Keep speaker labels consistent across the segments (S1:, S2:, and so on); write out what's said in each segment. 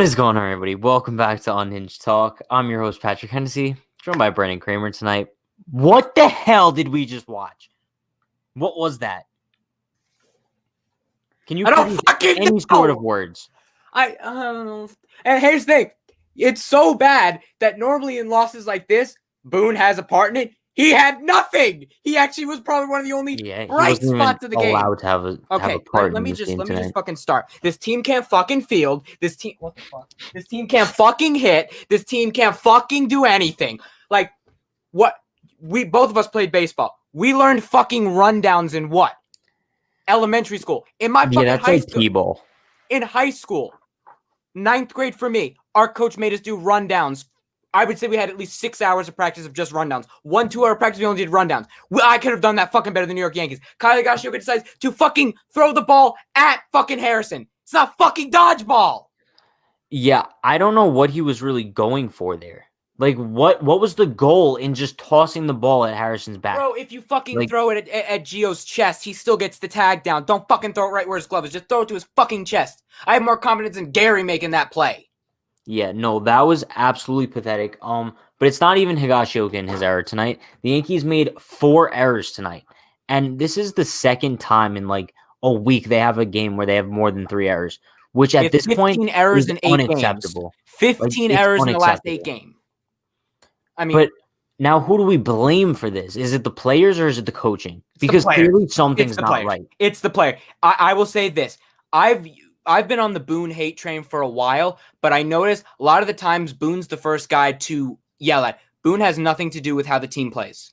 S1: What is going on, everybody? Welcome back to Unhinged Talk. I'm your host, Patrick Hennessy, joined by Brandon Kramer tonight. What the hell did we just watch? What was that? Can you
S2: I don't
S1: please
S2: fucking
S1: any
S2: know.
S1: sort of words?
S2: And here's the thing. It's so bad that normally in losses like this, Boone has a part in it. He had nothing. He actually was probably one of the only bright
S1: he wasn't
S2: spots of the game.
S1: allowed to have a part
S2: let
S1: in
S2: me
S1: this game
S2: just
S1: tonight.
S2: fucking start. This team can't fucking field. What the fuck? This team can't fucking hit. This team can't fucking do anything. Like, what? We both of us played baseball. We learned fucking rundowns in what? Elementary school. In my fucking
S1: That's
S2: high
S1: like
S2: school.
S1: T-ball.
S2: In high school, 9th grade for me, our coach made us do rundowns. I would say we had at least 6 hours of practice of just rundowns. 1 2-hour practice, we only did rundowns. I could have done that fucking better than the New York Yankees. Kyle Higashioka decides to fucking throw the ball at fucking Harrison. It's not fucking dodgeball.
S1: Yeah, I don't know what he was really going for there. Like, what was the goal in just tossing the ball at Harrison's back?
S2: Bro, if you fucking throw it at Gio's chest, he still gets the tag down. Don't fucking throw it right where his glove is. Just throw it to his fucking chest. I have more confidence in Gary making that play.
S1: Yeah, no, that was absolutely pathetic. But it's not even Higashioka in his error tonight. The Yankees made 4 errors tonight. And this is the second time in like a week they have a game where they have more than 3 errors, which at this point
S2: 15 errors
S1: is
S2: in 8
S1: unacceptable.
S2: Games. 15 errors in the last 8 games. I mean,
S1: but now who do we blame for this? Is it the players or is it the coaching? Because clearly something's not right.
S2: It's the player. I will say this. I've been on the Boone hate train for a while, but I noticed a lot of the times Boone's the first guy to yell at. Boone has nothing to do with how the team plays.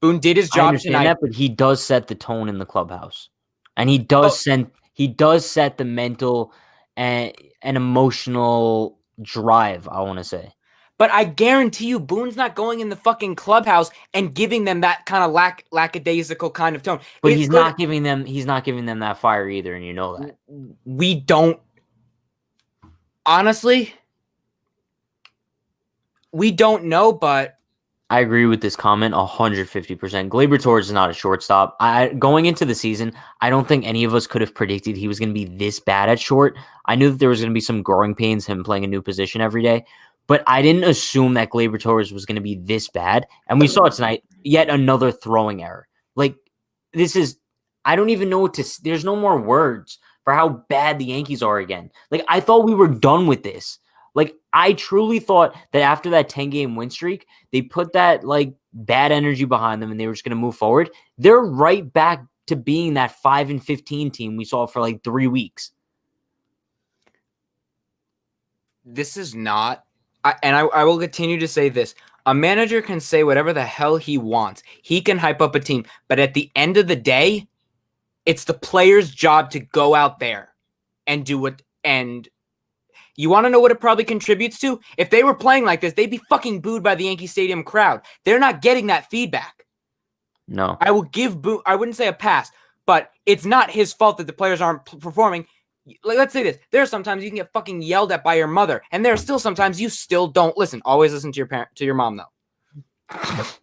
S2: Boone did his job tonight.
S1: That, but he does set the tone in the clubhouse. And he does set the mental and emotional drive, I want to say.
S2: But I guarantee you, Boone's not going in the fucking clubhouse and giving them that kind of lackadaisical kind of tone.
S1: But he's not giving them that fire either, and you know that.
S2: We don't. Honestly, we don't know, but
S1: I agree with this comment 150%. Gleyber Torres is not a shortstop. Going into the season, I don't think any of us could have predicted he was going to be this bad at short. I knew that there was going to be some growing pains, him playing a new position every day. But I didn't assume that Gleyber Torres was going to be this bad. And we saw it tonight, yet another throwing error. Like, this is, I don't even know what to, there's no more words for how bad the Yankees are again. Like, I thought we were done with this. Like, I truly thought that after that 10-game win streak, they put that, like, bad energy behind them and they were just going to move forward. They're right back to being that 5-15 team we saw for, like, 3 weeks.
S2: This is not... I will continue to say this. A manager can say whatever the hell he wants. He can hype up a team. But at the end of the day, it's the player's job to go out there and do what... And you want to know what it probably contributes to? If they were playing like this, they'd be fucking booed by the Yankee Stadium crowd. They're not getting that feedback.
S1: No.
S2: I will give Boone... I wouldn't say a pass, but it's not his fault that the players aren't performing. Like, let's say this. There are sometimes you can get fucking yelled at by your mother, and there are still sometimes you still don't listen. Always listen to your mom, though.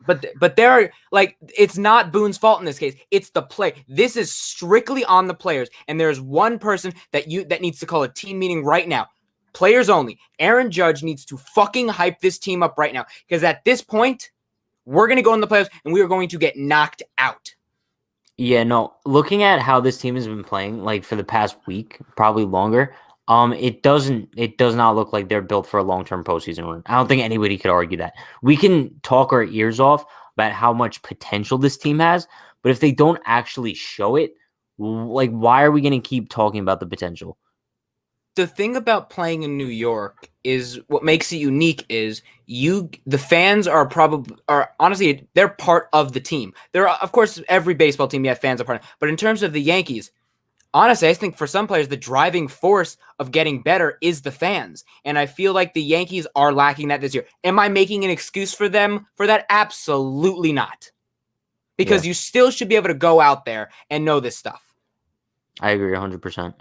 S2: but there are, like, it's not Boone's fault in this case. It's the play. This is strictly on the players, and there's one person that needs to call a team meeting right now. Players only. Aaron Judge needs to fucking hype this team up right now, because at this point, we're gonna go in the playoffs, and we are going to get knocked out.
S1: Yeah, no, looking at how this team has been playing, like, for the past week, probably longer, it does not look like they're built for a long-term postseason run. I don't think anybody could argue that. We can talk our ears off about how much potential this team has, but if they don't actually show it, like, why are we going to keep talking about the potential?
S2: The thing about playing in New York is what makes it unique is the fans are honestly, they're part of the team. There are, of course, every baseball team, fans are part of, but in terms of the Yankees, honestly, I think for some players, the driving force of getting better is the fans. And I feel like the Yankees are lacking that this year. Am I making an excuse for them for that? Absolutely not. Because you still should be able to go out there and know this stuff.
S1: I agree 100%.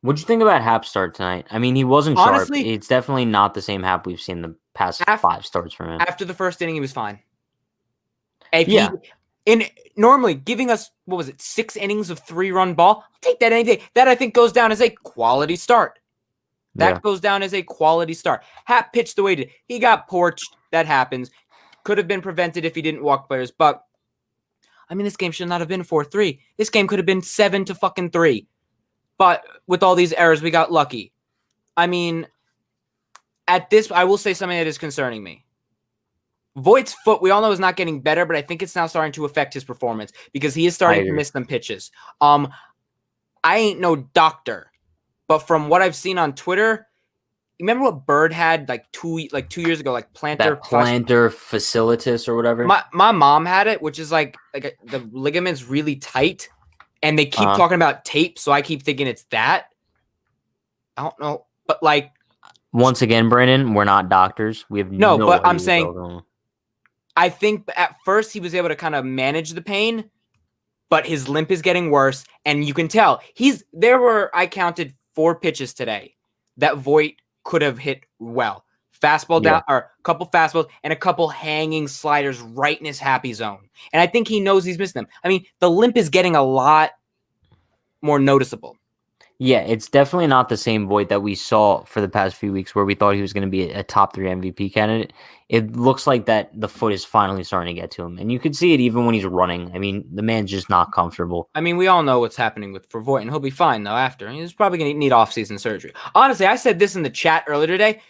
S1: What'd you think about Hap's start tonight? I mean, he wasn't sharp. Honestly, it's definitely not the same Hap we've seen the past 5 starts from him.
S2: After the first inning, he was fine. Normally giving us, 6 innings of 3-run ball, I'll take that any day. That I think goes down as a quality start.
S1: Yeah.
S2: That goes down as a quality start. Hap pitched the way he did. He got porched. That happens. Could have been prevented if he didn't walk players. But, I mean, this game should not have been 4-3. This game could have been 7-3. But with all these errors, we got lucky. I mean, at this, I will say something that is concerning me. Voigt's foot, we all know, is not getting better, but I think it's now starting to affect his performance because he is starting to miss some pitches. I ain't no doctor, but from what I've seen on Twitter, remember what Bird had like two years ago, like plantar
S1: fasciitis or whatever.
S2: My mom had it, which is like the ligament's really tight, and they keep talking about tape, so I keep thinking it's that. I don't know, but like
S1: once again, Brandon, we're not doctors. We have no
S2: but
S1: idea
S2: I'm saying, I think at first he was able to kind of manage the pain, but his limp is getting worse, and you can tell I counted 4 pitches today that Voit could have hit well. Fastball down, or a couple fastballs, and a couple hanging sliders right in his happy zone. And I think he knows he's missing them. I mean, the limp is getting a lot more noticeable.
S1: Yeah, it's definitely not the same Voit that we saw for the past few weeks where we thought he was going to be a top 3 MVP candidate. It looks like that the foot is finally starting to get to him. And you can see it even when he's running. I mean, the man's just not comfortable.
S2: I mean, we all know what's happening for Voit, and he'll be fine, though, after. He's probably going to need off-season surgery. Honestly, I said this in the chat earlier today.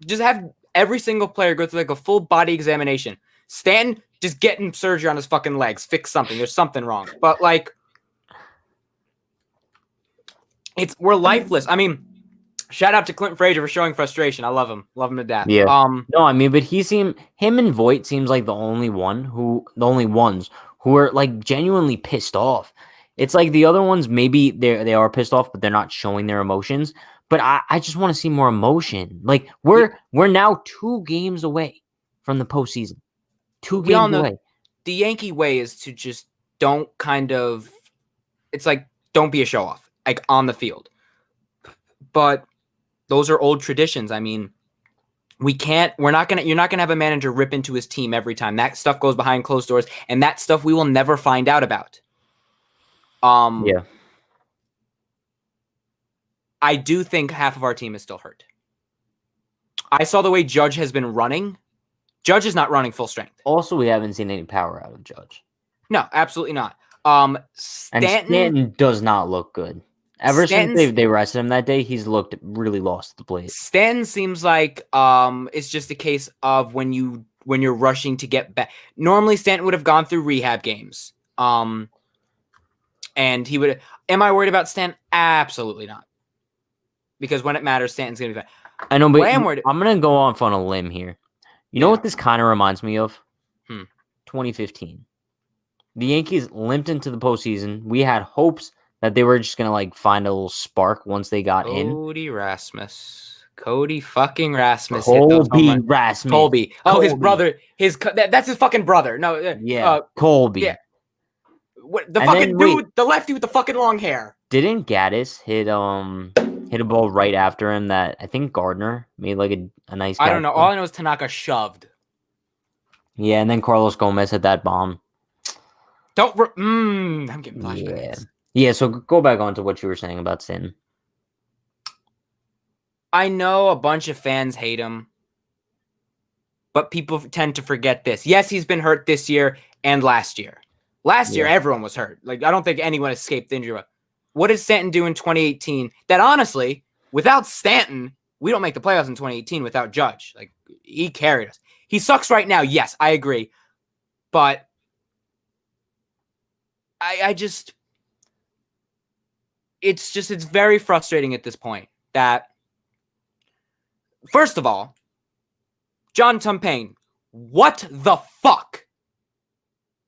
S2: Just have every single player go through like a full body examination. Stanton, just getting surgery on his fucking legs. Fix something. There's something wrong. But, like, we're lifeless. I mean, shout out to Clint Frazier for showing frustration. I love him. Love him to death.
S1: Yeah. No, I mean, but him and Voit seems like the only ones who are like genuinely pissed off. It's like the other ones, maybe they are pissed off, but they're not showing their emotions. But I just want to see more emotion. Like we're now 2 games away from the postseason. 2 games away.
S2: The Yankee way is to just don't it's like, don't be a show off, like on the field. But those are old traditions. I mean, you're not gonna have a manager rip into his team every time. That stuff goes behind closed doors, and that stuff we will never find out about.
S1: Yeah.
S2: I do think half of our team is still hurt. I saw the way Judge has been running. Judge is not running full strength.
S1: Also, we haven't seen any power out of Judge.
S2: No, absolutely not.
S1: Stanton does not look good. Ever since they rested him that day, he's looked really lost at the plate.
S2: Stanton seems like it's just a case of when you're rushing to get back. Normally, Stanton would have gone through rehab games. And he would. Am I worried about Stanton? Absolutely not. Because when it matters, Stanton's gonna be fine.
S1: I know, but I'm gonna go off on a limb here. You know what this kind of reminds me of? 2015. The Yankees limped into the postseason. We had hopes that they were just going to like find a little spark once they got in.
S2: Cody fucking Rasmus.
S1: Colby.
S2: Oh, his brother. That's his fucking brother. No.
S1: Yeah. Colby.
S2: Yeah. The fucking dude, the lefty with the fucking long hair.
S1: Didn't Gaddis hit a ball right after him that I think Gardner made like a nice catch?
S2: I don't know. All I know is Tanaka shoved.
S1: Yeah, and then Carlos Gomez hit that bomb.
S2: I'm getting flashbacks.
S1: Yeah, so go back on to what you were saying about Stanton.
S2: I know a bunch of fans hate him, but people tend to forget this. Yes, he's been hurt this year and last year. Last year, everyone was hurt. Like, I don't think anyone escaped the injury. What did Stanton do in 2018? That honestly, without Stanton, we don't make the playoffs in 2018 without Judge. Like, he carried us. He sucks right now. Yes, I agree. But it's very frustrating at this point that, first of all, John Tumpain, what the fuck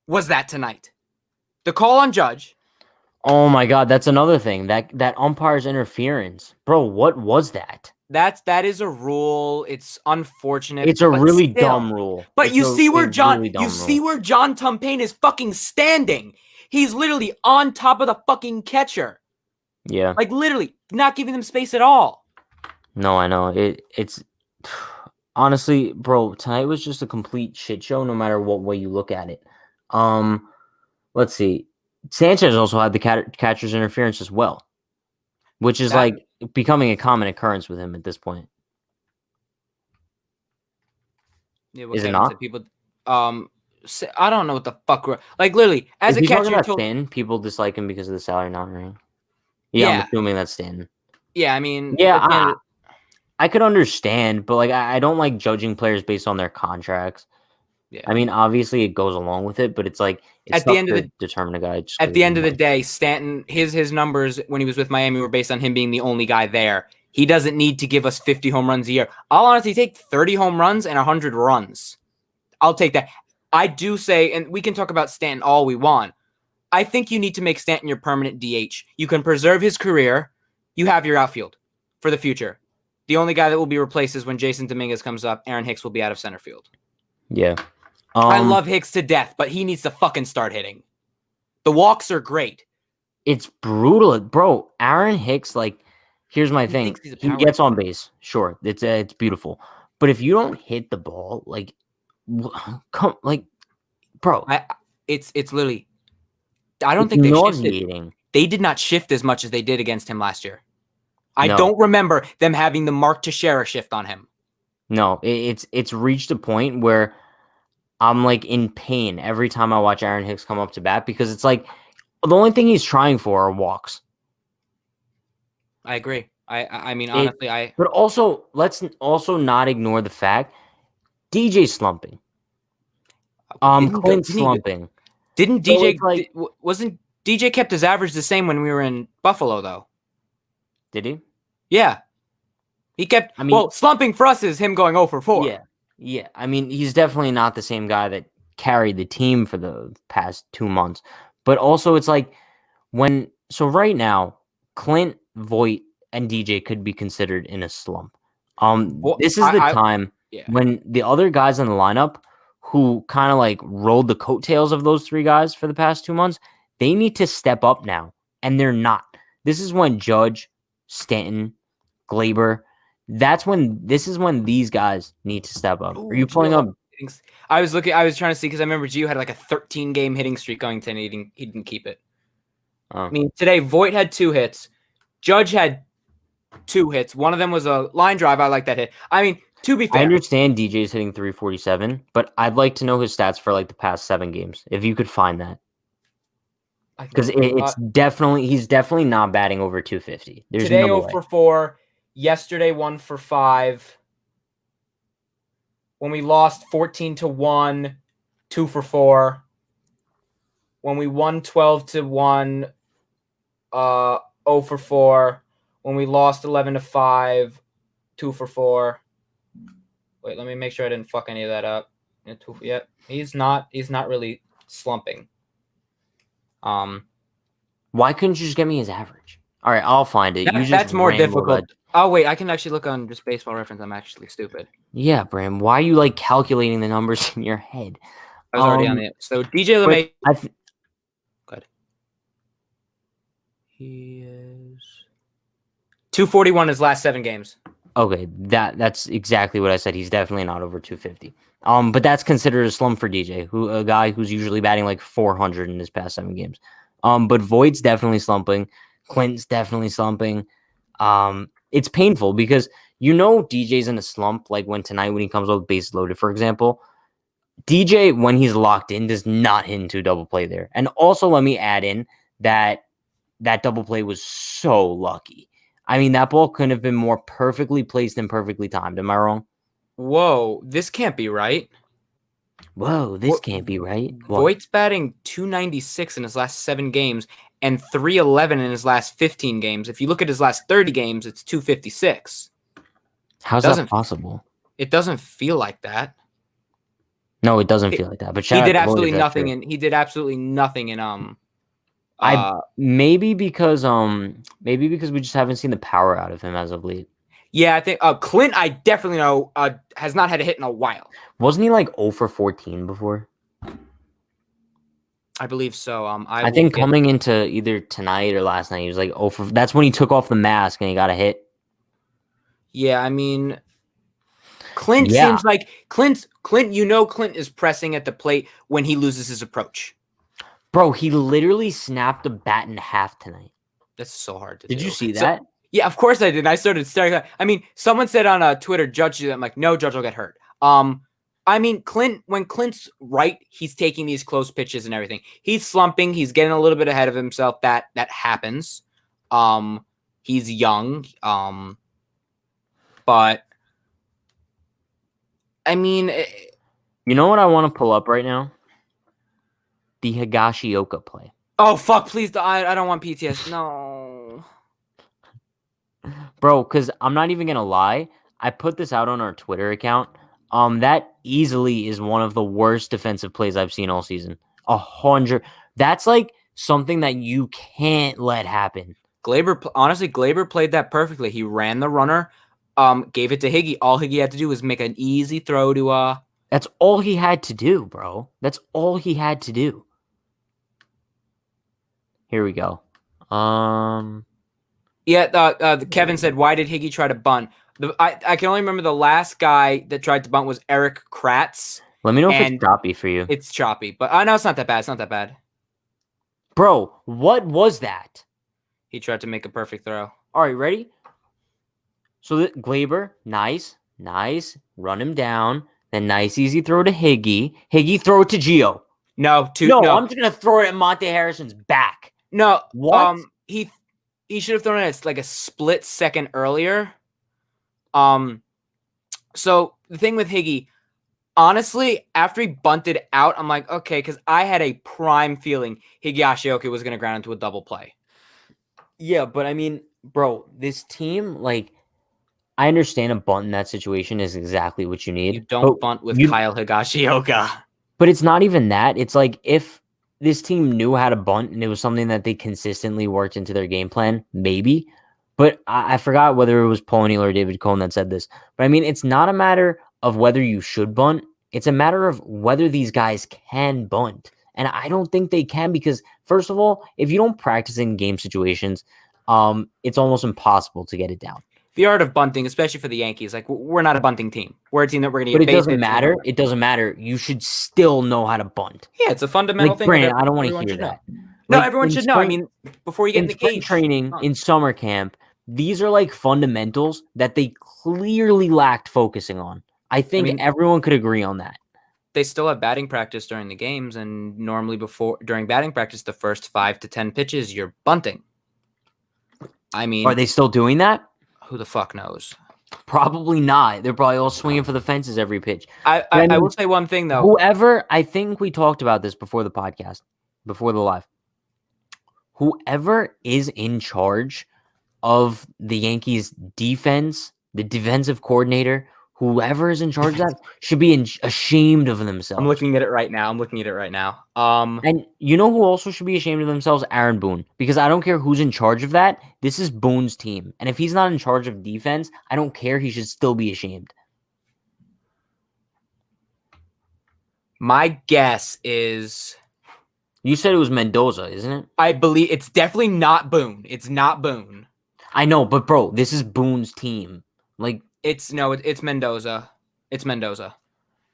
S2: was that tonight? The call on Judge.
S1: Oh my God, that's another thing. That umpire's interference. Bro, what was that?
S2: That is a rule. It's unfortunate.
S1: It's a really dumb rule.
S2: But you see where John Tumpain is fucking standing. He's literally on top of the fucking catcher.
S1: Yeah.
S2: Like literally not giving them space at all.
S1: No, I know. It's honestly, bro, tonight was just a complete shit show no matter what way you look at it. Let's see. Sanchez also had the catcher's interference as well, which is like becoming a common occurrence with him at this point.
S2: Yeah, what
S1: Is it
S2: Kevin
S1: not?
S2: said. People, I don't know what the fuck. Like literally, as
S1: If
S2: a
S1: you're talking
S2: catcher,
S1: about Stanton, people dislike him because of the salary not ring. Yeah, I'm assuming that's Stanton.
S2: Yeah, I mean,
S1: Yeah, I could understand, but like I don't like judging players based on their contracts.
S2: yeah.
S1: I mean, obviously it goes along with it, but it's like it's
S2: At the
S1: tough
S2: end of
S1: to
S2: the
S1: determine a guy. Just
S2: at the end of the day, Stanton, his numbers when he was with Miami were based on him being the only guy there. He doesn't need to give us 50 home runs a year. I'll honestly take 30 home runs and 100 runs. I'll take that. I do say, and we can talk about Stanton all we want. I think you need to make Stanton your permanent DH. You can preserve his career. You have your outfield for the future. The only guy that will be replaced is when Jason Dominguez comes up. Aaron Hicks will be out of center field.
S1: Yeah.
S2: I love Hicks to death, but he needs to fucking start hitting. The walks are great.
S1: It's brutal, bro. Aaron Hicks, like, here's my thing. He gets on base, sure. It's beautiful, but if you don't hit the ball, like, come, like, bro,
S2: it's literally. I don't think they
S1: nauseating.
S2: They did not shift as much as they did against him last year. I don't remember them having the Mark Teixeira shift on him.
S1: No, it's reached a point where I'm like in pain every time I watch Aaron Hicks come up to bat because it's like the only thing he's trying for are walks.
S2: I agree. I mean, honestly,
S1: But also, let's also not ignore the fact DJ slumping. Clint slumping.
S2: Didn't DJ wasn't DJ kept his average the same when we were in Buffalo though?
S1: Did he?
S2: Yeah. He kept slumping for us is him going 0 for 4.
S1: Yeah. I mean, he's definitely not the same guy that carried the team for the past 2 months. But also it's like right now, Clint, Voit, and DJ could be considered in a slump. This is the time when the other guys in the lineup who kind of like rolled the coattails of those 3 guys for the past 2 months, they need to step up now, and they're not. This is when Judge, Stanton, Glaber, this is when these guys need to step up. Are you pulling up?
S2: I was trying to see because I remember Gio had like a 13-game hitting streak going to, and he didn't keep it. I mean, today Voit had 2 hits. Judge had 2 hits. One of them was a line drive. I like that hit. I mean, to be fair,
S1: I understand DJ's hitting 347, but I'd like to know his stats for like the past 7 games, if you could find that. Because he's definitely not batting over 250. There's
S2: today
S1: no
S2: 0 for 4. Yesterday 1 for 5. When we lost 14-1, 2 for 4. When we won 12-1, 0 for 4. When we lost 11-5, 2 for 4. Wait, let me make sure I didn't fuck any of that up. Yeah, he's not really slumping.
S1: Why couldn't you just get me his average? All right, I'll find it.
S2: That's more difficult. Oh wait, I can actually look on just Baseball Reference. I'm actually stupid.
S1: Yeah, Bram. Why are you like calculating the numbers in your head?
S2: I was already on it. So DJ LeMay. Good. He is 241 his last 7 games.
S1: Okay, that's exactly what I said. He's definitely not over 250. But that's considered a slump for DJ, a guy who's usually batting like 400 in his past 7 games. But Voigt's definitely slumping. Clint's definitely slumping. It's painful because DJ's in a slump. Like when he comes up with bases loaded, for example, DJ when he's locked in does not hit into double play there. And also, let me add in that double play was so lucky. I mean, that ball couldn't have been more perfectly placed and perfectly timed. Am I wrong?
S2: Whoa, this can't be right.
S1: Whoa, this can't be right.
S2: Voigt's batting 296 in his last 7 games and 311 in his last 15 games. If you look at his last 30 games, it's 256.
S1: How's that possible?
S2: It doesn't feel like that.
S1: No, it doesn't feel like that. But
S2: he did absolutely nothing in maybe
S1: because we just haven't seen the power out of him as of late.
S2: Yeah, I think Clint, I definitely know, has not had a hit in a while.
S1: Wasn't he like 0 for 14 before?
S2: I believe so.
S1: I think coming into either tonight or last night, he was like 0 for. That's when he took off the mask and he got a hit.
S2: Yeah, I mean, Clint seems like Clint. Clint is pressing at the plate when he loses his approach.
S1: Bro, he literally snapped a bat in half tonight.
S2: That's so hard to
S1: do.
S2: Did
S1: you see that?
S2: Yeah, of course I did. I started staring. I mean, someone said on Twitter, Judge did. I'm like, no, Judge will get hurt. I mean, when Clint's right, he's taking these close pitches and everything. He's slumping. He's getting a little bit ahead of himself. That happens. He's young. But I mean,
S1: You know what I want to pull up right now? The Higashioka play.
S2: oh fuck! Please, I don't want PTS. No.
S1: Bro, because I'm not even going to lie. I put this out on our Twitter account. That easily is one of the worst defensive plays I've seen all season. 100. That's like something that you can't let happen.
S2: Gleyber played that perfectly. He ran the runner, gave it to Higgy. All Higgy had to do was make an easy throw to
S1: That's all he had to do, bro. That's all he had to do. Here we go.
S2: Yeah, Kevin said, why did Higgy try to bunt? I can only remember the last guy that tried to bunt was Eric Kratz.
S1: Let me know if it's choppy for you.
S2: It's choppy, but I know it's not that bad. It's not that bad.
S1: Bro, what was that?
S2: He tried to make a perfect throw.
S1: All right, ready? So Gleyber, nice. Run him down. Then nice, easy throw to Higgy. Higgy, throw it to Gio.
S2: No,
S1: I'm just gonna throw it at Monte Harrison's back.
S2: No,
S1: what?
S2: He should have thrown it at like a split second earlier. So the thing with Higgy, honestly, after he bunted out, I'm like, okay, because I had a prime feeling Higashioka was gonna ground into a double play.
S1: Yeah, but I mean, bro, this team, like, I understand a bunt in that situation is exactly what you need.
S2: You don't bunt with Kyle Higashioka.
S1: But it's not even that. It's like if this team knew how to bunt and it was something that they consistently worked into their game plan, maybe. But I forgot whether it was Paul O'Neill or David Cohn that said this. But I mean, it's not a matter of whether you should bunt. It's a matter of whether these guys can bunt. And I don't think they can because, first of all, if you don't practice in game situations, it's almost impossible to get it down.
S2: The art of bunting, especially for the Yankees, like we're not a bunting team. We're a team that we're going to
S1: get. But it doesn't matter. It doesn't matter. You should still know how to bunt.
S2: Yeah, it's a fundamental thing.
S1: Granted, I don't want to hear that.
S2: No, everyone should know. I mean, before you get in the
S1: spring training, in summer camp, these are like fundamentals that they clearly lacked focusing on. I think everyone could agree on that.
S2: They still have batting practice during the games, and normally during batting practice, the first 5 to 10 pitches, you're bunting. I mean,
S1: are they still doing that?
S2: Who the fuck knows?
S1: Probably not. They're probably all swinging for the fences every pitch.
S2: I will say one thing, though.
S1: Whoever, I think we talked about this before the podcast, before the live. Whoever is in charge of the Yankees defense, the defensive coordinator, whoever is in charge of that should be ashamed of themselves.
S2: I'm looking at it right now.
S1: And you know who also should be ashamed of themselves? Aaron Boone. Because I don't care who's in charge of that. This is Boone's team. And if he's not in charge of defense, I don't care. He should still be ashamed.
S2: My guess is...
S1: You said it was Mendoza, isn't it?
S2: I believe it's definitely not Boone. It's not Boone.
S1: I know, but bro, this is Boone's team. Like...
S2: It's Mendoza. It's Mendoza.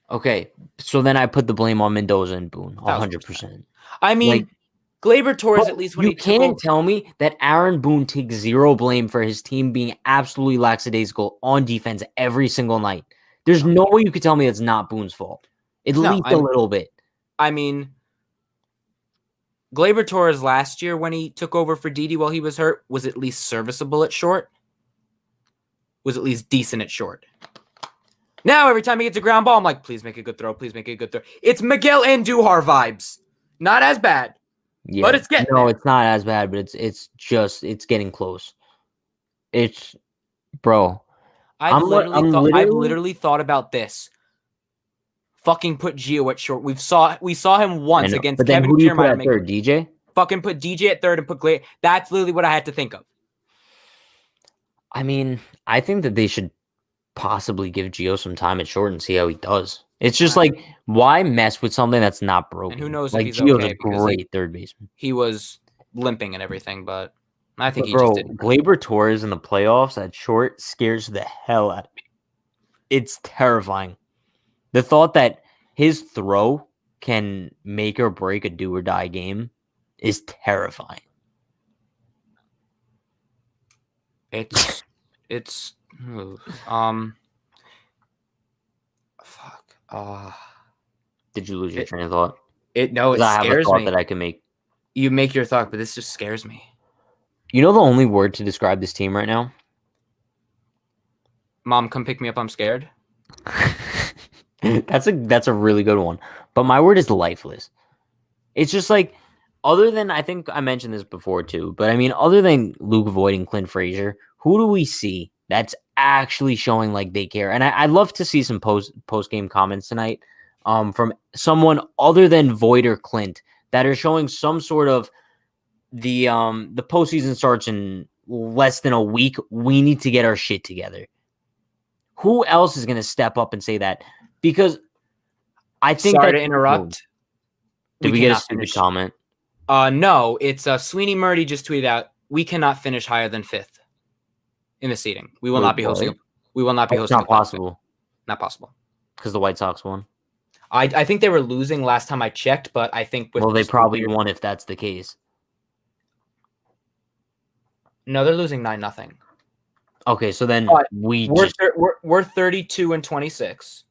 S1: Okay, so then I put the blame on Mendoza and Boone, 100%.
S2: I mean, Gleyber Torres, at least when
S1: you can't tell me that Aaron Boone takes zero blame for his team being absolutely lackadaisical on defense every single night. There's no way you could tell me it's not Boone's fault. At least a little bit.
S2: I mean, Gleyber Torres last year when he took over for Didi while he was hurt was at least serviceable at short. Was at least decent at short. Now, every time he gets a ground ball, I'm like, please make a good throw. Please make a good throw. It's Miguel Andujar vibes. Not as bad. Yeah, but it's getting there.
S1: It's not as bad, but it's getting close. It's, bro.
S2: I've literally thought about this. Fucking put Gio at short. We saw him once against
S1: but then
S2: Kevin
S1: who do you put at third, DJ?
S2: Fucking put DJ at third and put Gleyber. That's literally what I had to think of.
S1: I mean, I think that they should possibly give Gio some time at short and see how he does. It's just like, why mess with something that's not broken?
S2: And who knows
S1: if
S2: he's
S1: Gio's
S2: okay,
S1: a great third baseman.
S2: He was limping and everything, but I think just didn't.
S1: Gleyber Torres in the playoffs at short scares the hell out of me. It's terrifying. The thought that his throw can make or break a do or die game is terrifying.
S2: It's fuck.
S1: Did you lose your
S2: It,
S1: train of thought?
S2: no, it
S1: Because I have a
S2: scares
S1: thought
S2: me.
S1: that I can make.
S2: You make your thought, but this just scares me.
S1: You know the only word to describe this team right now?
S2: Mom, come pick me up. I'm scared.
S1: That's a really good one. But my word is lifeless. It's just like, other than, I think I mentioned this before too, but I mean, other than Luke Voigt and Clint Frazier, who do we see that's actually showing like they care? And I'd love to see some post game comments tonight, from someone other than Voigt or Clint that are showing some sort of the postseason starts in less than a week. We need to get our shit together. Who else is going to step up and say that? Because I think
S2: Sorry
S1: that.
S2: to interrupt.
S1: Did we get a
S2: cannot
S1: stupid
S2: finish.
S1: comment?
S2: No, it's Sweeney Murdy just tweeted out, we cannot finish higher than 5th in the seeding. We will not be hosting. We will not be hosting.
S1: It's not possible.
S2: Not possible.
S1: Because the White Sox won.
S2: I think they were losing last time I checked, but I think with
S1: they probably won if that's the case.
S2: No, they're losing 9-0.
S1: Okay, so then
S2: we're 32-26.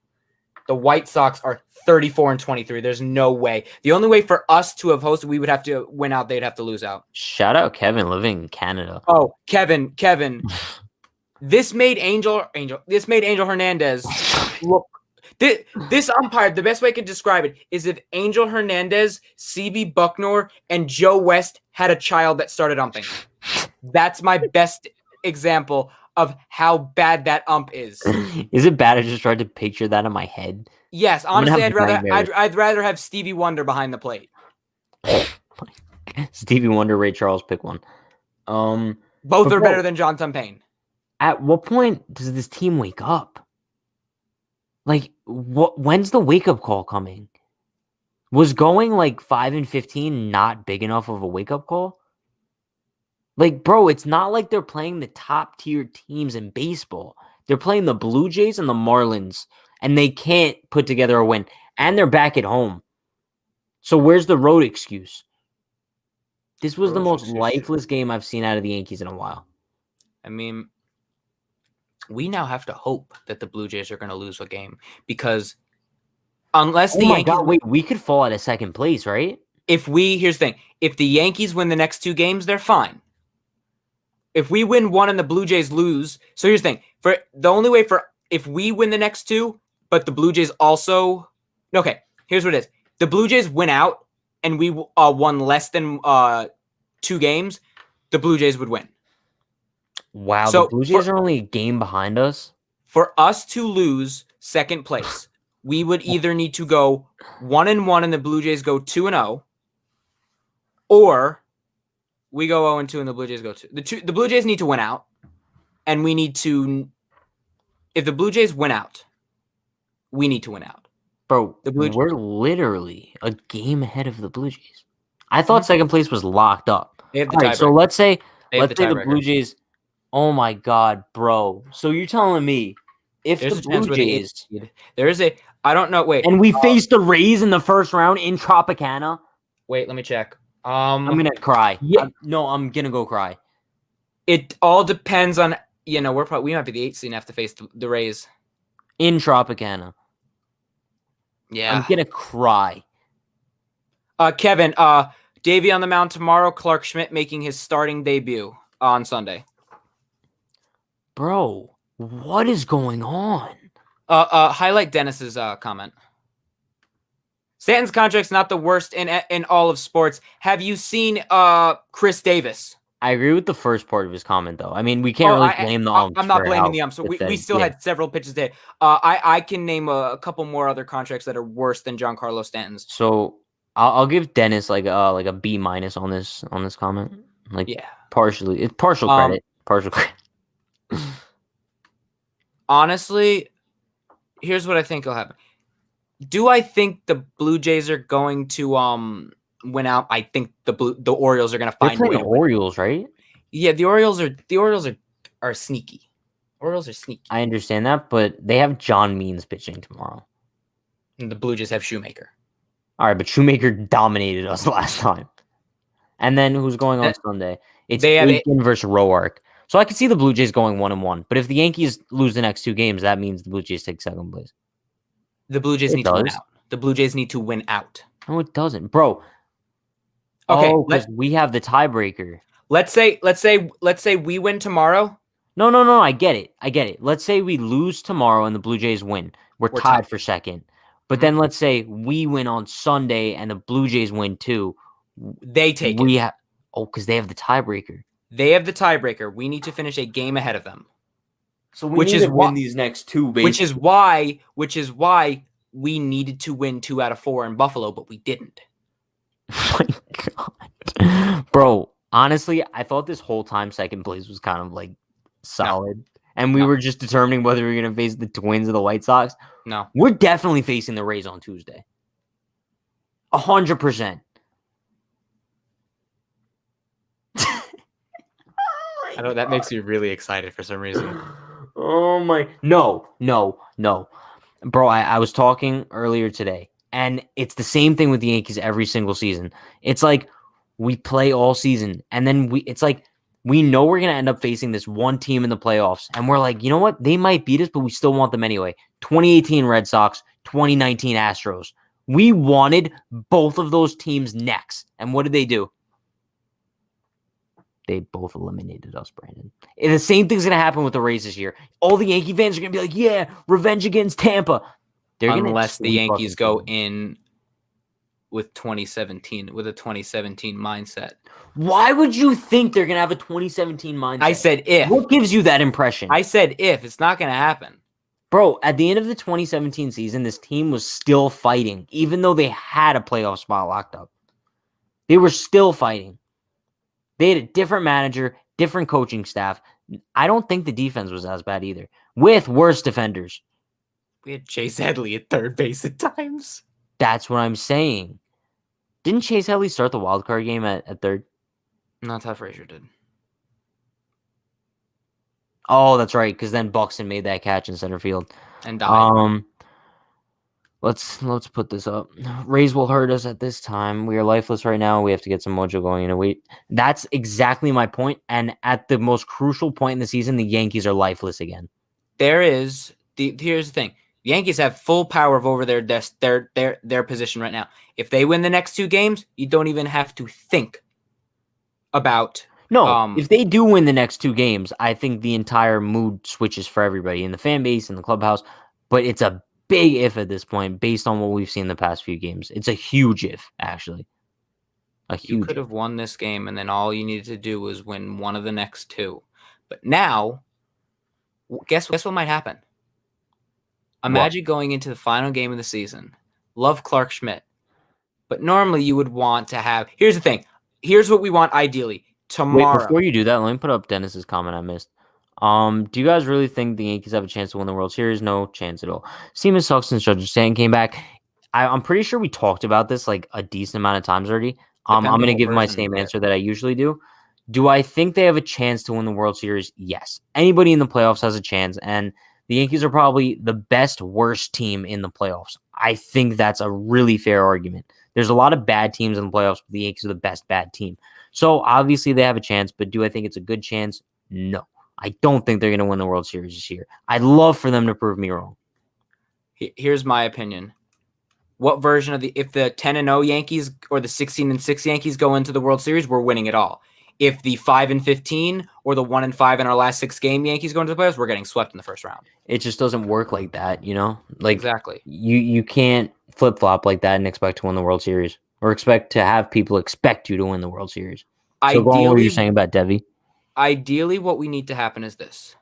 S2: The White Sox are 34-23. There's no way. The only way for us to have hosted, we would have to win out. They'd have to lose out.
S1: Shout out Kevin living in Canada.
S2: Oh, Kevin. This made Angel Hernandez look. This umpire, the best way I can describe it is if Angel Hernandez, CB Bucknor, and Joe West had a child that started umping. That's my best example of how bad that ump is.
S1: Is it bad? I just tried to picture that in my head.
S2: Yes, honestly, I'd rather have Stevie Wonder behind the plate.
S1: Stevie Wonder, Ray Charles, pick one.
S2: Both are better than Jonathan Payne.
S1: At what point does this team wake up? Like, when's the wake-up call coming? Was going like 5-15 not big enough of a wake-up call? Like, bro, it's not like they're playing the top-tier teams in baseball. They're playing the Blue Jays and the Marlins, and they can't put together a win. And they're back at home. So where's the road excuse? This was the most lifeless game I've seen out of the Yankees in a while.
S2: I mean, we now have to hope that the Blue Jays are going to lose a game because unless the Yankees...
S1: wait, we could fall out of second place, right?
S2: Here's the thing. If the Yankees win the next 2 games, they're fine. If we win one and the Blue Jays lose... So here's the thing. If we win the next 2, but the Blue Jays also... Okay, here's what it is. The Blue Jays win out and we won less than 2 games, the Blue Jays would win.
S1: Wow, so the Blue Jays are only a game behind us?
S2: For us to lose second place, we would either need to go 1-1 and the Blue Jays go 2-0, or we go 0-2 and the Blue Jays go 2. The Blue Jays need to win out, and we need to... If the Blue Jays win out, we need to win out.
S1: Bro, we're literally a game ahead of the Blue Jays. I thought second place was locked up. All right, so let's say the Blue Jays... Oh my God, bro. So you're telling me if the Blue Jays...
S2: I don't know, wait.
S1: And we faced the Rays in the first round in Tropicana?
S2: Wait, let me check.
S1: I'm going to cry.
S2: Yeah.
S1: I'm going to go cry.
S2: It all depends on, we might be the 8th seed and have to face the Rays.
S1: In Tropicana.
S2: Yeah.
S1: I'm going to cry.
S2: Kevin, Davey on the mound tomorrow, Clark Schmidt making his starting debut on Sunday.
S1: Bro, what is going on?
S2: Highlight Dennis's comment. Stanton's contract's not the worst in all of sports. Have you seen Chris Davis?
S1: I agree with the first part of his comment, though. I mean, we can't really blame the umps.
S2: I'm not blaming the umps. So we still had several pitches today. I can name a couple more other contracts that are worse than Giancarlo Stanton's.
S1: So I'll give Dennis like a B- on this comment. Partial credit. Partial credit.
S2: Honestly, here's what I think will happen. Do I think the Blue Jays are going to win out? I think the Orioles are going to find a way.
S1: The Orioles, right?
S2: Yeah, the Orioles are sneaky. Orioles are sneaky.
S1: I understand that, but they have John Means pitching tomorrow.
S2: And the Blue Jays have Shoemaker.
S1: All right, but Shoemaker dominated us last time. And then who's going on Sunday? It's Aiken versus Roark. So I could see the Blue Jays going 1-1. But if the Yankees lose the next 2 games, that means the Blue Jays take second place.
S2: The Blue Jays
S1: It
S2: need to win
S1: does.
S2: out. The Blue Jays need to win out.
S1: No, it doesn't, bro.
S2: Okay,
S1: Oh, because we have the tiebreaker.
S2: let's say we win tomorrow.
S1: No. I get it. Let's say we lose tomorrow and the Blue Jays win. We're tied for second. But then let's say we win on Sunday and the Blue Jays win too.
S2: They take it.
S1: Because they have the tiebreaker.
S2: They have the tiebreaker. We need to finish a game ahead of them.
S1: So we need to win these next 2, basically.
S2: Which is why we needed to win 2 out of 4 in Buffalo, but we didn't.
S1: Oh my God. Bro, honestly, I thought this whole time second place was kind of like solid. And we were just determining whether we were going to face the Twins or the White Sox.
S2: No.
S1: We're definitely facing the Rays on Tuesday. 100%.
S2: I know that makes you really excited for some reason.
S1: Oh my. No. Bro, I was talking earlier today, and it's the same thing with the Yankees every single season. It's like we play all season, and then it's like we know we're going to end up facing this one team in the playoffs, and we're like, you know what? They might beat us, but we still want them anyway. 2018 Red Sox, 2019 Astros. We wanted both of those teams next, and what did they do? They both eliminated us, Brandon. And the same thing's going to happen with the Rays this year. All the Yankee fans are going to be like, yeah, revenge against Tampa.
S2: Unless the Yankees go in with a 2017 mindset.
S1: Why would you think they're going to have a 2017 mindset?
S2: I said if.
S1: What gives you that impression?
S2: I said if. It's not going to happen.
S1: Bro, at the end of the 2017 season, this team was still fighting, even though they had a playoff spot locked up. They were still fighting. They had a different manager, different coaching staff. I don't think the defense was as bad either, with worse defenders.
S2: We had Chase Headley at third base at times.
S1: That's what I'm saying. Didn't Chase Headley start the wild card game at third?
S2: No, Todd Frazier did.
S1: Oh, that's right, because then Buxton made that catch in center field.
S2: And died.
S1: Let's put this up. Rays will hurt us at this time. We are lifeless right now. We have to get some mojo going. That's exactly my point. And at the most crucial point in the season, the Yankees are lifeless again.
S2: Here's the thing. The Yankees have full power over their position right now. If they win the next 2 games, you don't even have to think about.
S1: No, if they do win the next 2 games, I think the entire mood switches for everybody in the fan base and the clubhouse. But it's a big if at this point, based on what we've seen the past few games. It's a huge if, actually.
S2: You could have won this game, and then all you needed to do was win one of the next 2. But now, guess what might happen? Imagine going into the final game of the season. Love Clark Schmidt. But normally you would want to have... Here's the thing. Here's what we want ideally. Tomorrow.
S1: Wait, before you do that, let me put up Dennis's comment I missed. Do you guys really think the Yankees have a chance to win the World Series? No chance at all. Seaman sucks since Judge Stanton came back. I'm pretty sure we talked about this like a decent amount of times already. I'm going to give my same answer that I usually do. Do I think they have a chance to win the World Series? Yes. Anybody in the playoffs has a chance, and the Yankees are probably the best, worst team in the playoffs. I think that's a really fair argument. There's a lot of bad teams in the playoffs, but the Yankees are the best bad team. So obviously they have a chance, but do I think it's a good chance? No. I don't think they're going to win the World Series this year. I'd love for them to prove me wrong.
S2: Here's my opinion. What version of if the 10-0 Yankees or the 16-6 Yankees go into the World Series, we're winning it all. If the 5-15 or the 1-5 in our last 6 game Yankees go into the playoffs, we're getting swept in the first round.
S1: It just doesn't work like that, you know? Like
S2: exactly.
S1: You can't flip-flop like that and expect to win the World Series or expect to have people expect you to win the World Series. So go on what you're saying about Devi.
S2: Ideally, what we need to happen is this.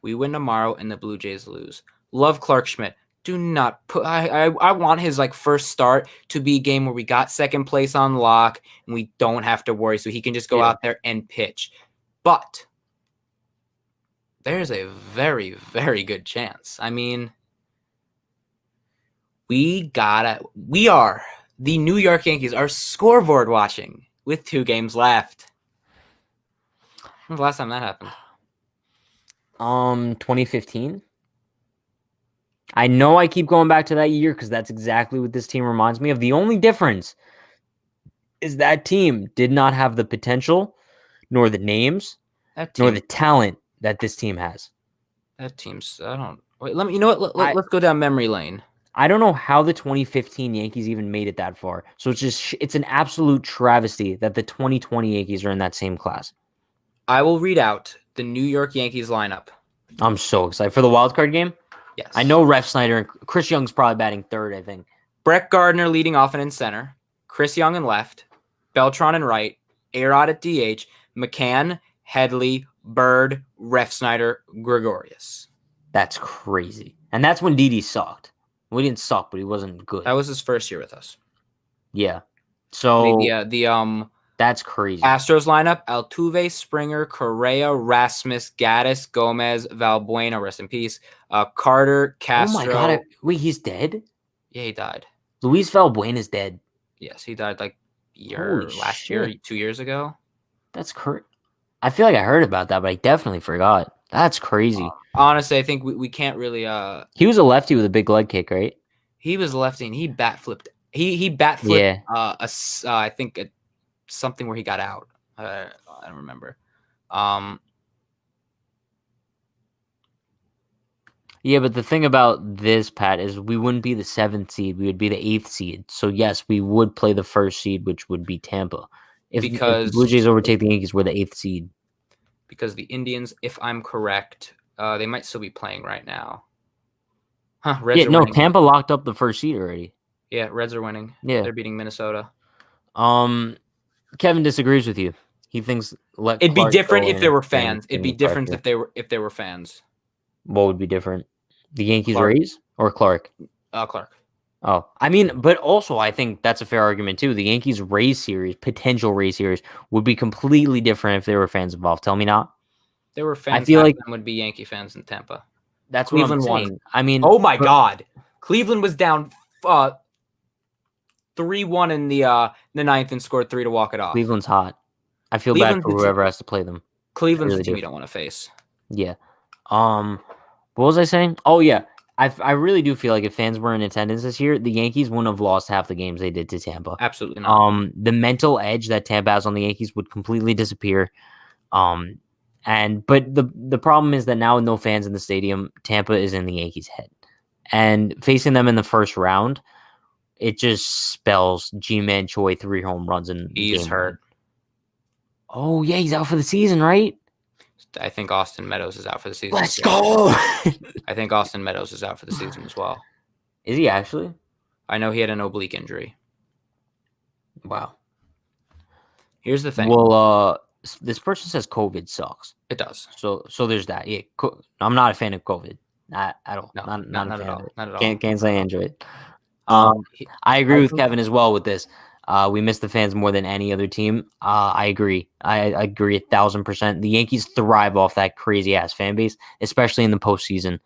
S2: We win tomorrow and the Blue Jays lose. Love Clark Schmidt. Do not put. I want his first start to be a game where we got second place on lock and we don't have to worry, so he can just go out there and pitch. But there's a very, very good chance. I mean, we are the New York Yankees are scoreboard watching with 2 games left. When was the last time that happened?
S1: 2015. I know I keep going back to that year because that's exactly what this team reminds me of. The only difference is that team did not have the potential nor the names
S2: That
S1: nor
S2: team,
S1: the talent that this team has.
S2: that team's. I don't. Wait, let me. You know what? Let's go down memory lane.
S1: I don't know how the 2015 Yankees even made it that far. So it's an absolute travesty that the 2020 Yankees are in that same class.
S2: I will read out the New York Yankees lineup.
S1: I'm so excited for the wild card game.
S2: Yes.
S1: I know Ref Snyder and Chris Young's probably batting third, I think.
S2: Brett Gardner leading off and in center. Chris Young in left. Beltran in right. A-Rod at DH. McCann, Headley, Bird, Ref Snyder, Gregorius.
S1: That's crazy. And that's when Didi sucked. We didn't suck, but he wasn't good.
S2: That was his first year with us.
S1: Yeah. So
S2: that's
S1: crazy.
S2: Astros lineup: Altuve, Springer, Correa, Rasmus, Gaddis, Gomez, Valbuena, rest in peace. Carter, Castro.
S1: Oh my God! Wait, he's dead?
S2: Yeah, he died.
S1: Luis Valbuena is dead.
S2: Yes, he died like last
S1: year,
S2: 2 years ago.
S1: That's crazy. I feel like I heard about that, but I definitely forgot. That's crazy.
S2: Honestly, I think we can't really.
S1: He was a lefty with a big leg kick, right?
S2: He was lefty, and he bat flipped. He bat flipped.
S1: Yeah.
S2: I think something where he got out. I don't remember.
S1: Yeah, but the thing about this, Pat, is we wouldn't be the 7th seed. We would be the 8th seed. So, yes, we would play the 1st seed, which would be Tampa. If the Blue Jays overtake the Yankees, we're the 8th seed.
S2: Because the Indians, if I'm correct, they might still be playing right now. Huh, Reds are winning.
S1: Tampa locked up the 1st seed already.
S2: Yeah, Reds are winning.
S1: Yeah.
S2: They're beating Minnesota.
S1: Kevin disagrees with you. He thinks
S2: it'd be different if there were fans. It'd be different if there were fans.
S1: What would be different? The Yankees Rays or Clark?
S2: Clark.
S1: Oh, I mean, but also I think that's a fair argument too. The Yankees Rays series, potential Rays series, would be completely different if there were fans involved. Tell me not.
S2: There were fans.
S1: I feel like
S2: would be Yankee fans in Tampa.
S1: That's Cleveland what I'm saying. I mean,
S2: oh my God, Cleveland was down 3-1 in the 9th and scored 3 to walk it off.
S1: Cleveland's hot. I feel bad for whoever has to play them.
S2: Cleveland's the team you don't want to face.
S1: Yeah. What was I saying? Oh yeah. I really do feel like if fans were in attendance this year, the Yankees wouldn't have lost half the games they did to Tampa.
S2: Absolutely not.
S1: The mental edge that Tampa has on the Yankees would completely disappear. But the problem is that now with no fans in the stadium, Tampa is in the Yankees' head. And facing them in the first round, it just spells G-Man Choi 3 home runs and
S2: he's hurt.
S1: Oh yeah, he's out for the season, right?
S2: I think Austin Meadows is out for the season.
S1: Let's go.
S2: I think Austin Meadows is out for the season as well.
S1: Is he actually?
S2: I know he had an oblique injury.
S1: Wow.
S2: Here's the thing.
S1: Well, this person says COVID sucks.
S2: It does.
S1: So there's that. Yeah, I'm not a fan of COVID. Not at all.
S2: No,
S1: not
S2: at all. Not at all.
S1: Can't say I enjoy it. I agree with Kevin as well with this. We miss the fans more than any other team. I agree. I agree 1,000%. The Yankees thrive off that crazy ass fan base, especially in the postseason.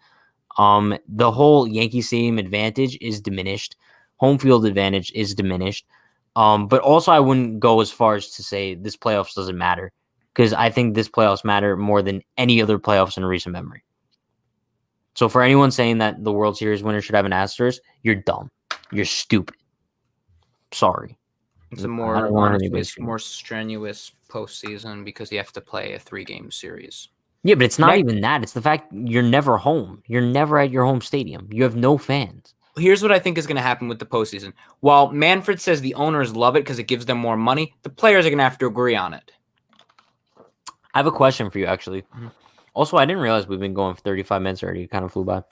S1: The whole Yankee Stadium advantage is diminished. Home field advantage is diminished. But also I wouldn't go as far as to say this playoffs doesn't matter, because I think this playoffs matter more than any other playoffs in recent memory. So for anyone saying that the World Series winner should have an asterisk, you're dumb. You're stupid. Sorry.
S2: It's a more strenuous postseason because you have to play a 3-game series.
S1: Yeah, but it's not even that. It's the fact you're never home. You're never at your home stadium. You have no fans.
S2: Here's what I think is going to happen with the postseason. While Manfred says the owners love it because it gives them more money, the players are going to have to agree on it.
S1: I have a question for you, actually. Mm-hmm. Also, I didn't realize we've been going for 35 minutes already. It kind of flew by.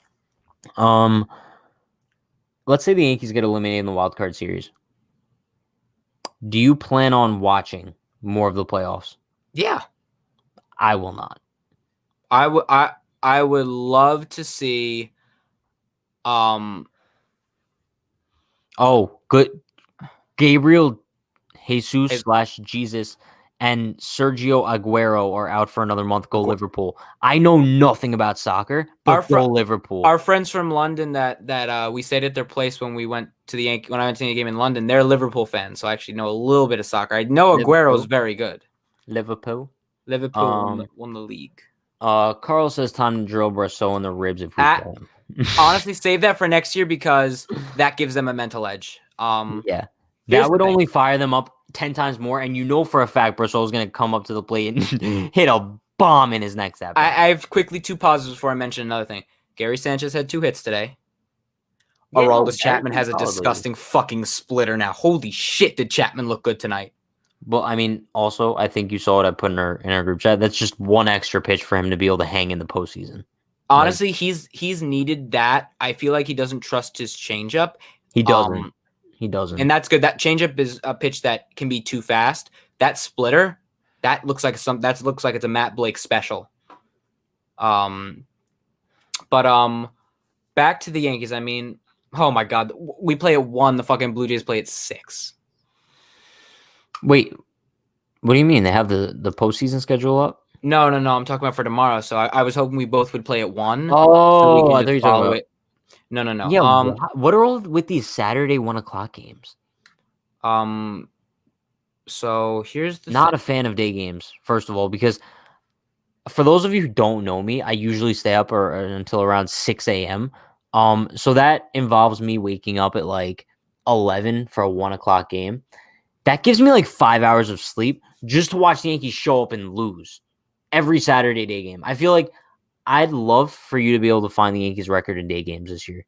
S1: Let's say the Yankees get eliminated in the wild card series. Do you plan on watching more of the playoffs?
S2: Yeah.
S1: I will not.
S2: I would love to see
S1: good. Gabriel Jesus / Jesus and Sergio Aguero are out for another month. Go Liverpool. I know nothing about soccer, but go Liverpool.
S2: Our friends from London that we stayed at their place when we went to when I went to the game in London, they're Liverpool fans, so I actually know a little bit of soccer. I know Aguero is very good.
S1: Liverpool
S2: won the league.
S1: Carl says time to drill Brasso in the ribs if we can.
S2: Honestly, save that for next year because that gives them a mental edge.
S1: Yeah. That would only fire them up 10 times more, and you know for a fact Brasso is going to come up to the plate and hit a bomb in his next at bat.
S2: I have quickly 2 pauses before I mention another thing. Gary Sanchez had 2 hits today.
S1: Yeah, no,
S2: Aroldis Chapman has a disgusting fucking splitter now. Holy shit, did Chapman look good tonight?
S1: Well, I mean, also, I think you saw what I put in our group chat. That's just one extra pitch for him to be able to hang in the postseason.
S2: Honestly, he's needed that. I feel like he doesn't trust his changeup.
S1: He doesn't. He doesn't.
S2: And that's good. That changeup is a pitch that can be too fast. That splitter, that looks like it's a Matt Blake special. But back to the Yankees. I mean, oh my God, we play at 1. The fucking Blue Jays play at 6.
S1: Wait, what do you mean? They have the postseason schedule up?
S2: No. I'm talking about for tomorrow. So I was hoping we both would play at 1.
S1: Oh, I thought you were talking about.
S2: No.
S1: Yeah. What are all with these Saturday 1:00 games?
S2: So here's the
S1: Not a fan of day games, first of all, because for those of you who don't know me, I usually stay up until around 6 a.m. So that involves me waking up at like 11 for a 1:00 game. That gives me like 5 hours of sleep just to watch the Yankees show up and lose every Saturday day game. I feel like I'd love for you to be able to find the Yankees record in day games this year.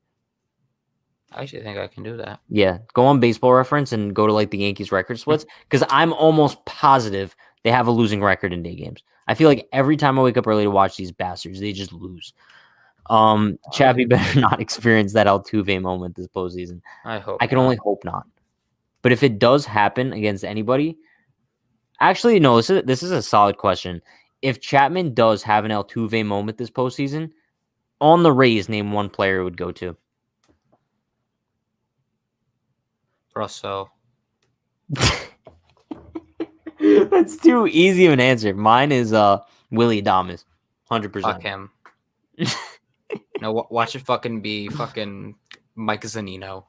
S2: I actually think I can do that.
S1: Yeah, go on Baseball Reference and go to like the Yankees record splits because I'm almost positive they have a losing record in day games. I feel like every time I wake up early to watch these bastards, they just lose. Chappie better not experience that Altuve moment this postseason.
S2: I hope.
S1: I can only hope not. But if it does happen against anybody, actually, no. This is a solid question. If Chapman does have an Altuve moment this postseason, on the Rays, name one player it would go to.
S2: Russo.
S1: That's too easy of an answer. Mine is Willie Adames, 100%.
S2: Fuck him. No, watch it fucking be fucking Mike Zunino.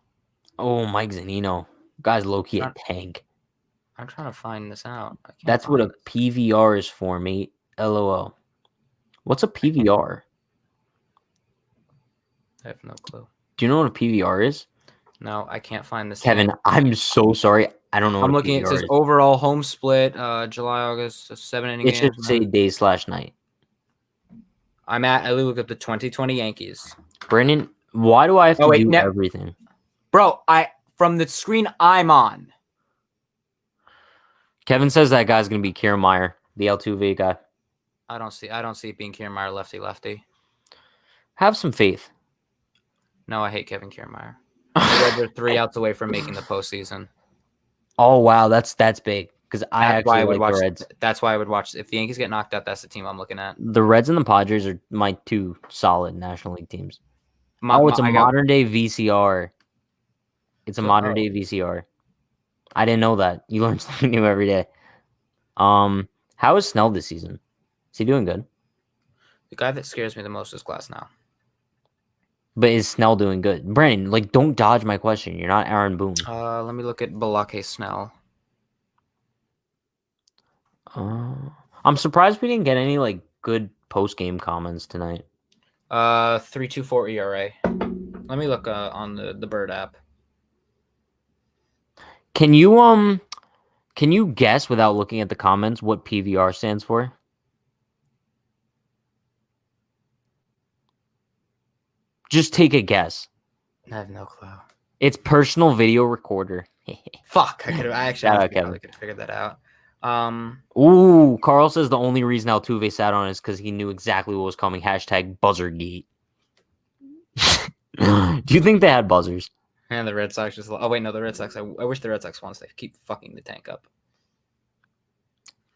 S1: Oh, Mike Zunino. Guy's low-key a tank.
S2: I'm trying to find this out.
S1: That's what a PVR is for, mate. LOL. What's a PVR?
S2: I have no clue.
S1: Do you know what a PVR is?
S2: No, I can't find this.
S1: Kevin, I'm so sorry. I don't know what
S2: I'm looking. It says overall home split, July, August, 7 inning
S1: games. It should say day/night.
S2: I look at the 2020 Yankees.
S1: Brandon, why do I have to do everything?
S2: Bro, from the screen I'm on.
S1: Kevin says that guy's gonna be Kiermaier, the Altuve guy.
S2: I don't see it being Kiermaier lefty.
S1: Have some faith.
S2: No, I hate Kevin Kiermaier. They're 3 outs away from making the postseason.
S1: Oh wow, that's big because I actually like the Reds.
S2: That's why I would watch. If the Yankees get knocked out, that's the team I'm looking at.
S1: The Reds and the Padres are my 2 solid National League teams. It's a modern day VCR. It's a modern day VCR. I didn't know that. You learn something new every day. How is Snell this season? Is he doing good?
S2: The guy that scares me the most is Glasnow.
S1: But is Snell doing good? Brandon, don't dodge my question. You're not Aaron Boone.
S2: Let me look at Balake Snell.
S1: I'm surprised we didn't get any good post-game comments tonight.
S2: 3.24 ERA. Let me look on the Bird app.
S1: Can you guess without looking at the comments what PVR stands for? Just take a guess.
S2: I have no clue.
S1: It's personal video recorder.
S2: Fuck! I could have figured that out.
S1: Ooh, Carl says the only reason Altuve sat on is because he knew exactly what was coming. #buzzergate. Do you think they had buzzers?
S2: And the Red Sox just... Oh, wait, no, the Red Sox... I wish the Red Sox won. They keep fucking the tank up.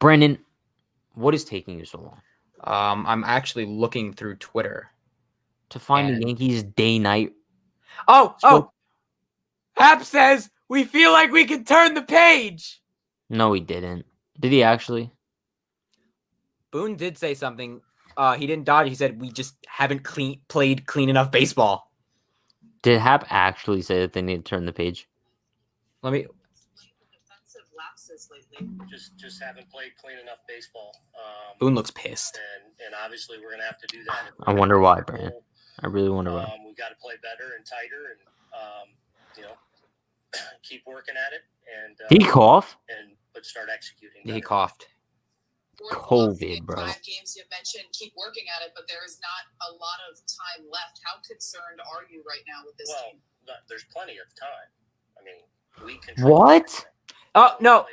S1: Brandon, what is taking you so long?
S2: I'm actually looking through Twitter.
S1: To find the Yankees day-night.
S2: Oh! Hap says, we feel like we can turn the page!
S1: No, he didn't. Did he actually?
S2: Boone did say something. He didn't dodge. He said, we just haven't played clean enough baseball.
S1: Did Hap actually say that they need to turn the page?
S2: Let me...
S3: Defensive lapses lately. Just haven't played clean enough baseball.
S2: Boone looks pissed.
S3: And obviously we're going to have to do that.
S1: I wonder why, Brandon. I really wonder why.
S3: We've got to play better and tighter and, keep working at it. And
S1: Did he cough?
S3: But start executing.
S2: He coughed.
S1: COVID, bro.
S4: 5 games you mentioned, keep working at it, but there is not a lot of time left. How concerned are you right now with this team?
S3: There's plenty of time. I mean, we can.
S1: What?
S2: Oh no,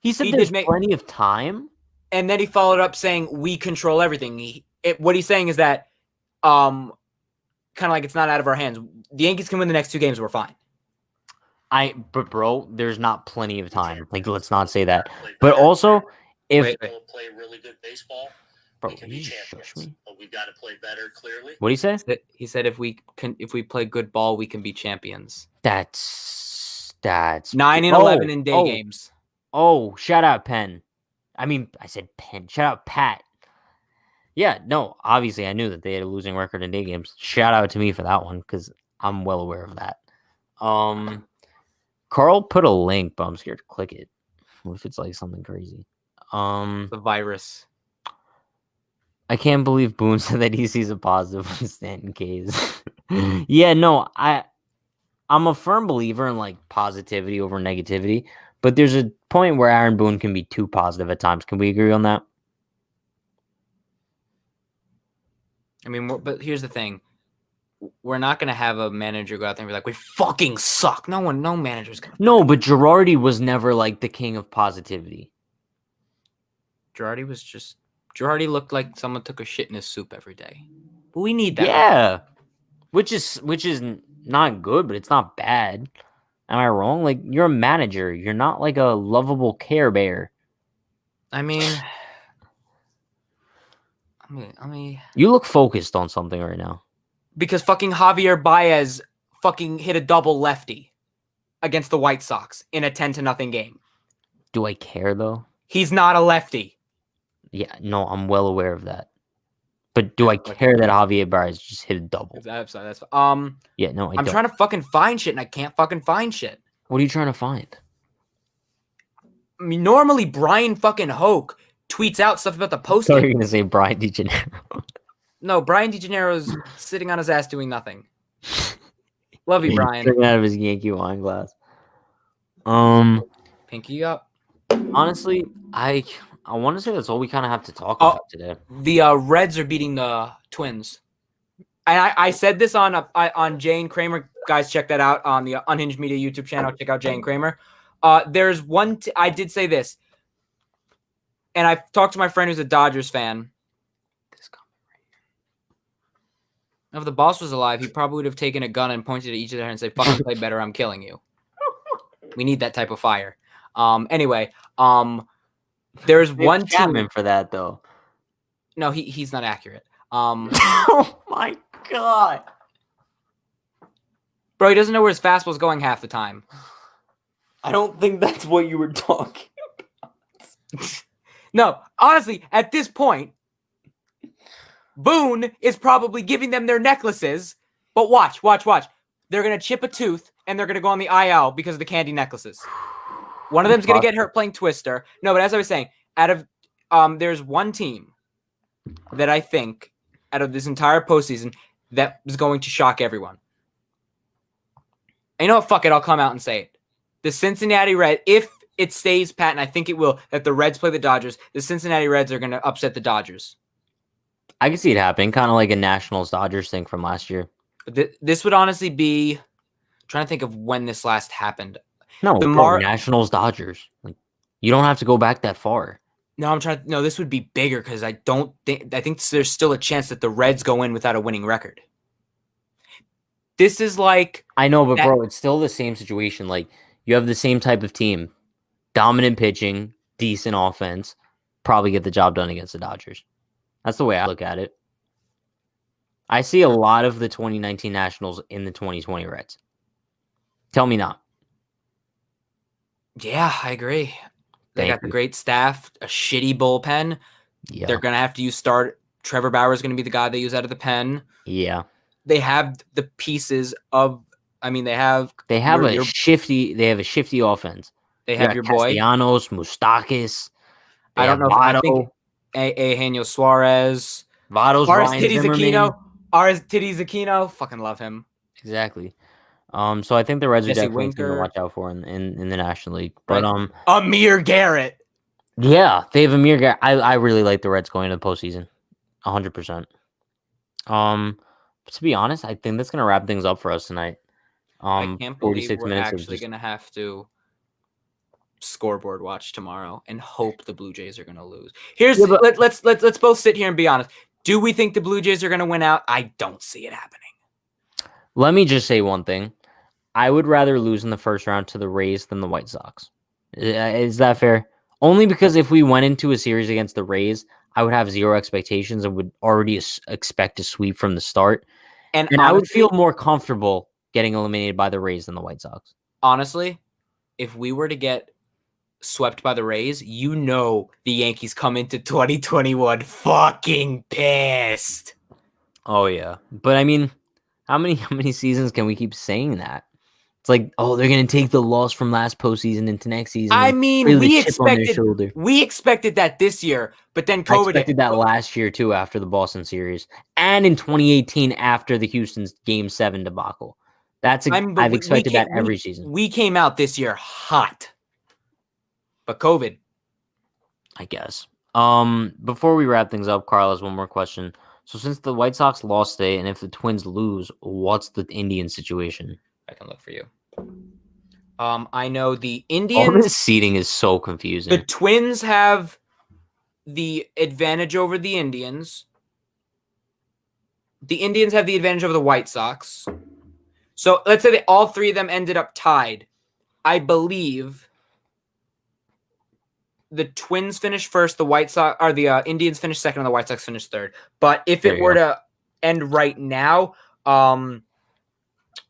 S1: He said
S2: He
S1: there's
S2: did make-
S1: plenty of time.
S2: and then he followed up saying we control everything. What he's saying is that, kind of like it's not out of our hands. The Yankees can win the next 2 games. We're fine.
S1: But bro, there's not plenty of time. Like, let's not say that. But also, if
S2: Wait.
S3: We'll play really good baseball.
S1: bro,
S3: We can
S1: you
S3: be
S1: just shush
S3: champions,
S1: me.
S3: but we've got to play better. Clearly,
S1: What do you say?
S2: He said if we play good ball, we can be champions.
S1: That's
S2: 9 and 11 in day games.
S1: Oh, shout out Penn. I mean, I said Penn. Shout out Pat. Yeah, no, obviously I knew that they had a losing record in day games. Shout out to me for that one because I'm well aware of that. Carl put a link, but I'm scared to click it. What if it's like something crazy?
S2: The virus.
S1: I can't believe Boone said that he sees a positive in Stanton K's. Yeah, no, I'm a firm believer in like positivity over negativity, but there's a point where Aaron Boone can be too positive at times. Can we agree on that?
S2: I mean, but here's the thing. We're not going to have a manager go out there and be like, we fucking suck. No manager's going to.
S1: No, but Girardi was never like the king of positivity.
S2: Girardi looked like someone took a shit in his soup every day. But we need that.
S1: Yeah. Which is not good, but it's not bad. Am I wrong? Like, you're a manager. You're not like a lovable Care Bear.
S2: I mean,
S1: You look focused on something right now.
S2: because fucking Javier Baez fucking hit a double lefty against the White Sox in a 10-0 game.
S1: Do I care though?
S2: He's not a lefty.
S1: Yeah, no, I'm well aware of that. But do I care that Javier Baez just hit a double?
S2: That's
S1: Yeah, no, I
S2: I'm
S1: don't.
S2: trying to fucking find shit and I can't fucking find shit.
S1: What are you trying to find?
S2: I mean, normally Brian fucking Hoke tweets out stuff about the
S1: I thought you
S2: posting.
S1: were gonna say Brian DeGenero.
S2: No, Brian DeGenero's sitting on his ass doing nothing. Love you, Brian.
S1: Drinking out of his Yankee wine glass.
S2: Pinky up.
S1: Honestly, I want to say that's all we kind of have to talk
S2: Oh.
S1: about today.
S2: The Reds are beating the Twins. And I said this on Jane Kramer. Guys, check that out on the Unhinged Media YouTube channel. Check out Jane Kramer. There's one. I did say this, and I talked to my friend who's a Dodgers fan.
S1: This comment right
S2: If the boss was alive, he probably would have taken a gun and pointed at each of them and said, "Fucking play better. I'm killing you." We need that type of fire. Anyway, there's
S1: here.
S2: one
S1: Chapman
S2: team.
S1: for that though.
S2: No, he's not accurate.
S1: Oh my god,
S2: Bro, he doesn't know where his fastball's going half the time.
S1: I don't think that's what you were talking.
S2: No, honestly, at this point, Boone is probably giving them their necklaces. But watch. They're going to chip a tooth and they're going to go on the IL because of the candy necklaces. One of them's going to get hurt playing Twister. No, but as I was saying, there's one team that I think out of this entire postseason that is going to shock everyone. And you know what? Fuck it. I'll come out and say it. The Cincinnati Reds, if it stays pat, and I think it will, that the Reds play the Dodgers, the Cincinnati Reds are going to upset the Dodgers.
S1: I can see it happening, kind of like a Nationals Dodgers thing from last year.
S2: This would honestly be, I'm trying to think of when this last happened.
S1: No,
S2: The
S1: Nationals Dodgers. Like, you don't have to go back that far.
S2: No, this would be bigger because I think there's still a chance that the Reds go in without a winning record. This is like,
S1: I know, but bro, it's still the same situation. Like, you have the same type of team, dominant pitching, decent offense, probably get the job done against the Dodgers. That's the way I look at it. I see a lot of the 2019 Nationals in the 2020 Reds. Tell me not.
S2: yeah, I agree. They
S1: Thank
S2: got the
S1: you.
S2: great staff, a shitty bullpen.
S1: Yeah.
S2: They're going to have to use Trevor Bauer is going to be the guy they use out of the pen.
S1: Yeah.
S2: They have the pieces of, they have
S1: a shifty offense.
S2: They have your boy.
S1: Castellanos, Moustakis.
S2: I don't know. I think Eugenio Suarez.
S1: Votto's Ryan Zimmerman.
S2: Titty Aquino. Fucking love him.
S1: Exactly. So I think the Reds are
S2: Jesse
S1: definitely something to
S2: Winker.
S1: watch out for in the National League. But
S2: Amir Garrett.
S1: Yeah, they have Amir Garrett. I really like the Reds going into the postseason, 100%. To be honest, I think that's gonna wrap things up for us tonight.
S2: I can't believe
S1: 46
S2: we're
S1: minutes of
S2: actually
S1: just
S2: gonna have to scoreboard watch tomorrow and hope the Blue Jays are gonna lose. Here's
S1: Yeah, but-
S2: let's both sit here and be honest. Do we think the Blue Jays are gonna win out? I don't see it happening.
S1: Let me just say one thing. I would rather lose in the first round to the Rays than the White Sox. Is that fair? Only because if we went into a series against the Rays, I would have zero expectations and would already expect a sweep from the start.
S2: And
S1: I would
S2: honestly,
S1: feel more comfortable getting eliminated by the Rays than the White Sox.
S2: honestly, if we were to get swept by the Rays, you know the Yankees come into 2021 fucking pissed.
S1: Oh yeah, but I mean, how many seasons can we keep saying that? It's like, oh, they're gonna take the loss from last postseason into next season.
S2: I
S1: and
S2: mean,
S1: feel the
S2: we
S1: chip on their shoulder.
S2: expected that this year, but then
S1: I
S2: COVID hit.
S1: expected that last year too after the Boston series, and in 2018 after the Houston's Game 7 debacle. I've expected that every season.
S2: We came out this year hot, but COVID.
S1: I guess. Before we wrap things up, Carl has one more question. So since the White Sox lost today, and if the Twins lose, what's the Indian situation?
S2: I can look for you. I know the
S1: All
S2: Indians.
S1: this seeding is so confusing.
S2: The Twins have the advantage over the Indians. The Indians have the advantage over the White Sox. So let's say that all three of them ended up tied. I believe the Twins finished first, the White Sox or the Indians finished second, and the White Sox finished third. But if
S1: There
S2: it
S1: you
S2: were
S1: go.
S2: to end right now,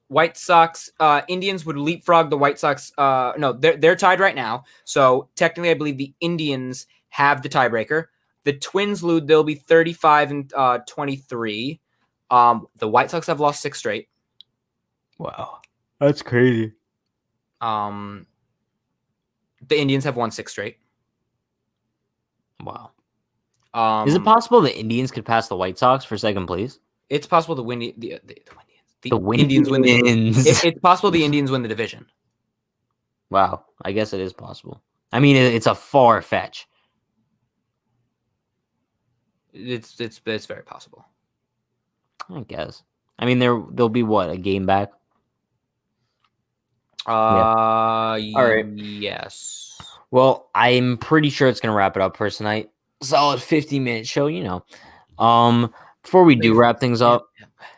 S2: White Sox, Indians would leapfrog the White Sox. No, they're tied right now. So technically, I believe the Indians have the tiebreaker. The Twins lose; they'll be 35 and 23. The White Sox have lost 6 straight.
S1: Wow, that's crazy.
S2: The Indians have won 6 straight.
S1: Wow.
S2: Um,
S1: Is it possible the Indians could pass the White Sox for second place?
S2: It's possible the
S1: Indians
S2: win it's possible the Indians win the division.
S1: Wow, I guess it is possible. I mean, it's a far fetch.
S2: It's very possible.
S1: I guess. I mean, there'll be what, a game back?
S2: All
S1: right.
S2: Yes.
S1: Well, I'm pretty sure it's gonna wrap it up for us tonight. Solid 50-minute show, you know. Before we do wrap things up,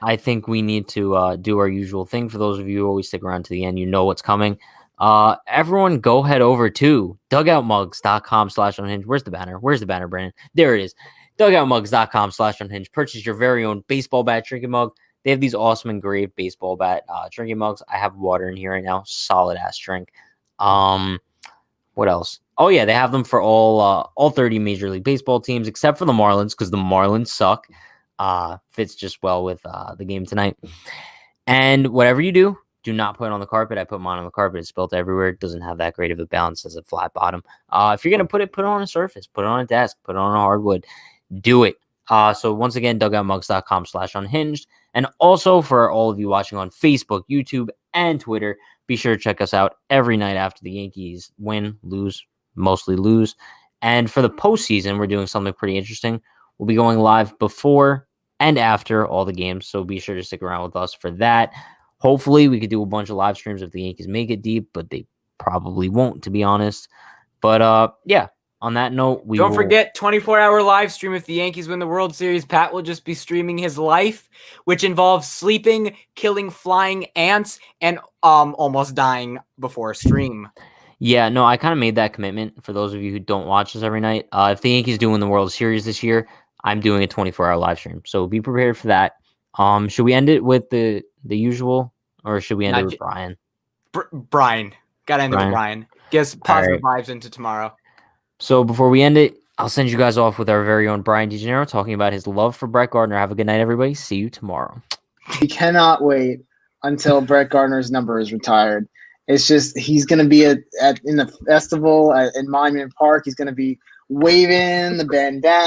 S1: I think we need to do our usual thing. For those of you who always stick around to the end, you know what's coming. Everyone go head over to dugoutmugs.com/unhinged. Where's the banner? Where's the banner, Brandon? There it is. dugoutmugs.com/unhinged. Purchase your very own baseball bat drinking mug. They have these awesome engraved baseball bat drinking mugs. I have water in here right now. Solid ass drink. What else? Oh yeah, they have them for all 30 Major League Baseball teams except for the Marlins because the Marlins suck. Fits just well with the game tonight. And whatever you do, do not put it on the carpet. I put mine on the carpet. It's spilt everywhere. It doesn't have that great of a balance as a flat bottom. If you're gonna put it on a surface, put it on a desk, put it on a hardwood. Do it. So once again, dugoutmugs.com/unhinged. And also for all of you watching on Facebook, YouTube, and Twitter, be sure to check us out every night after the Yankees win, lose, mostly lose. And for the postseason, we're doing something pretty interesting. We'll be going live before and after all the games, so be sure to stick around with us for that. Hopefully, we could do a bunch of live streams if the Yankees make it deep, but they probably won't, to be honest. But yeah, on that note,
S2: Don't forget 24-hour live stream if the Yankees win the World Series. Pat will just be streaming his life, which involves sleeping, killing flying ants, and almost dying before a stream.
S1: Yeah, no, I kind of made that commitment for those of you who don't watch us every night. If the Yankees do win the World Series this year, I'm doing a 24-hour live stream. So be prepared for that. Should we end it with the usual, or should we end it with Brian?
S2: Brian. Gotta end it with Brian. Gives positive vibes into tomorrow.
S1: So before we end it, I'll send you guys off with our very own Brian DeGenero talking about his love for Brett Gardner. Have a good night, everybody. See you tomorrow.
S5: We cannot wait until Brett Gardner's number is retired. It's just he's going to be in the festival in Monument Park. He's going to be waving the bandana.